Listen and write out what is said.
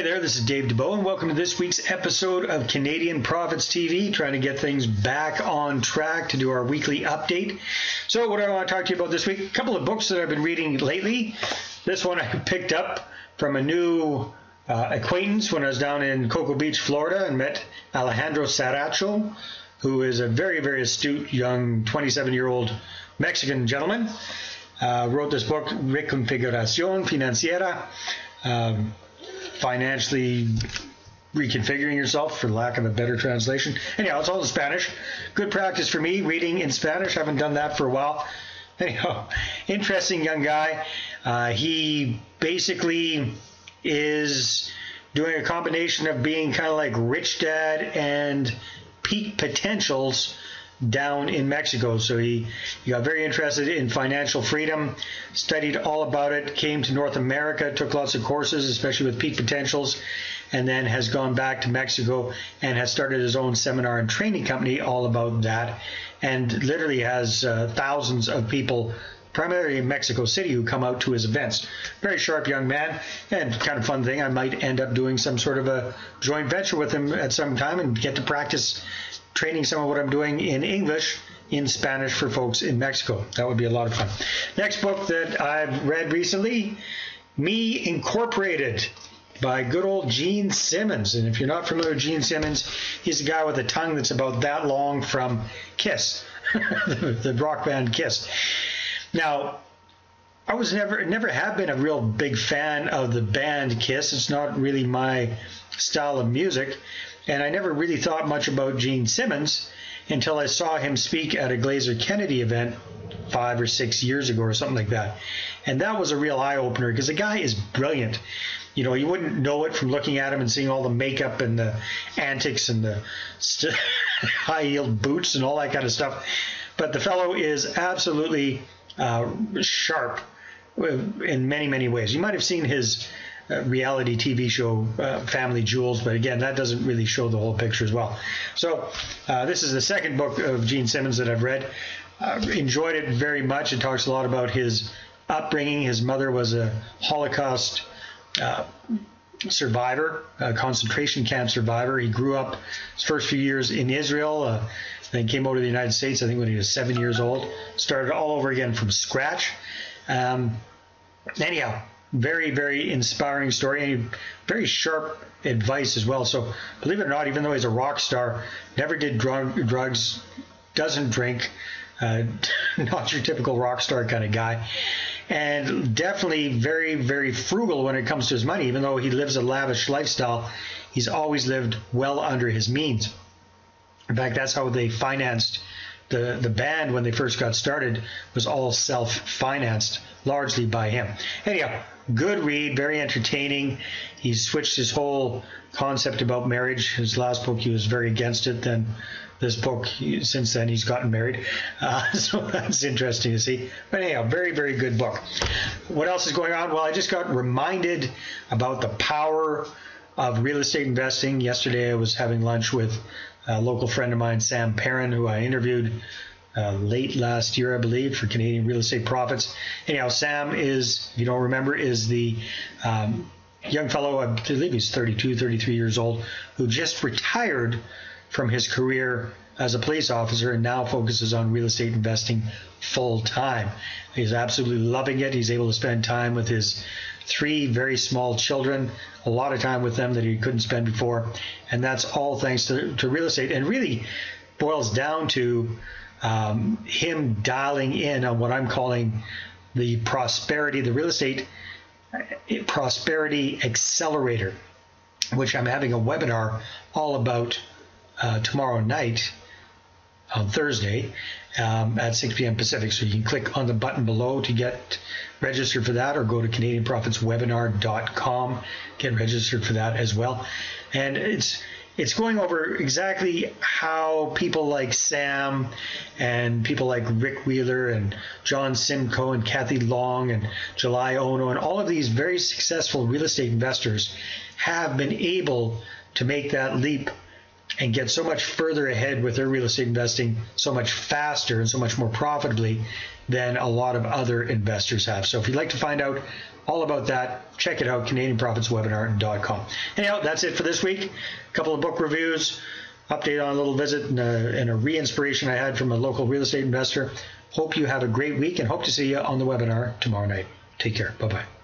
Hey there, this is Dave Dubeau, and welcome to this week's episode of Canadian Profits TV, trying to get things back on track to do our weekly update. So what do I want to talk to you about this week? A couple of books that I've been reading lately. This one I picked up from a new acquaintance when I was down in Cocoa Beach, Florida, and met Alejandro Saracho, who is a very, very astute young 27-year-old Mexican gentleman. Wrote this book, Reconfiguración Financiera, financially reconfiguring yourself, for lack of a better translation. Anyhow, it's all in Spanish. Good practice for me, reading in Spanish. Haven't done that for a while. Anyhow, interesting young guy. He basically is doing a combination of being kind of like Rich Dad and Peak Potentials down in Mexico. So he got very interested in financial freedom, studied all about it, came to North America, took lots of courses, especially with Peak Potentials, and then has gone back to Mexico and has started his own seminar and training company all about that, and literally has thousands of people, primarily in Mexico City, who come out to his events. Very sharp young man, and kind of fun thing, I might end up doing some sort of a joint venture with him at some time and get to practice training some of what I'm doing in English in Spanish for folks in Mexico. That would be a lot of fun. Next book that I've read recently, Me Incorporated, by good old Gene Simmons. And if you're not familiar with Gene Simmons, he's a guy with a tongue that's about that long from Kiss, the rock band Kiss. Now, I was never have been a real big fan of the band Kiss. It's not really my style of music. And I never really thought much about Gene Simmons until I saw him speak at a Glazer Kennedy event 5 or 6 years ago or something like that. And that was a real eye-opener, because the guy is brilliant. You know, you wouldn't know it from looking at him and seeing all the makeup and the antics and the high-heeled boots and all that kind of stuff. But the fellow is absolutely sharp in many, many ways. You might have seen his reality TV show, Family Jewels, but again, that doesn't really show the whole picture as well. So this is the second book of Gene Simmons that I've read. Enjoyed it very much. It talks a lot about his upbringing. His mother was a Holocaust survivor, a concentration camp survivor. He grew up his first few years in Israel, then came over to the United States, I think when he was 7 years old. Started all over again from scratch. Anyhow, very, very inspiring story, and very sharp advice as well. So believe it or not, even though he's a rock star, never did drugs, doesn't drink, not your typical rock star kind of guy, and definitely very, very frugal when it comes to his money. Even though he lives a lavish lifestyle, he's always lived well under his means. In fact, that's how they financed the band when they first got started, was all self-financed largely by him. Anyhow, good read, very entertaining. He switched his whole concept about marriage. His last book, he was very against it. Then this book, since then, he's gotten married. So that's interesting to see. But anyhow, very, very good book. What else is going on? Well, I just got reminded about the power of real estate investing. Yesterday, I was having lunch with a local friend of mine, Sam Perrin, who I interviewed late last year, I believe, for Canadian Real Estate Profits. Anyhow, Sam is, if you don't remember, is the young fellow, I believe he's 32, 33 years old, who just retired from his career as a police officer and now focuses on real estate investing full time. He's absolutely loving it. He's able to spend time with his 3 very small children, a lot of time with them that he couldn't spend before. And that's all thanks to real estate. And really boils down to him dialing in on what I'm calling the prosperity, the real estate prosperity accelerator, which I'm having a webinar all about tomorrow night on Thursday at 6 p.m. Pacific. So you can click on the button below to get registered for that, or go to CanadianProfitsWebinar.com, get registered for that as well. And it's going over exactly how people like Sam and people like Rick Wheeler and John Simcoe and Kathy Long and July Ono and all of these very successful real estate investors have been able to make that leap and get so much further ahead with their real estate investing so much faster and so much more profitably than a lot of other investors have. So if you'd like to find out all about that, check it out, CanadianProfitsWebinar.com. Anyhow, that's it for this week. A couple of book reviews, update on a little visit, and a re-inspiration I had from a local real estate investor. Hope you have a great week and hope to see you on the webinar tomorrow night. Take care. Bye-bye.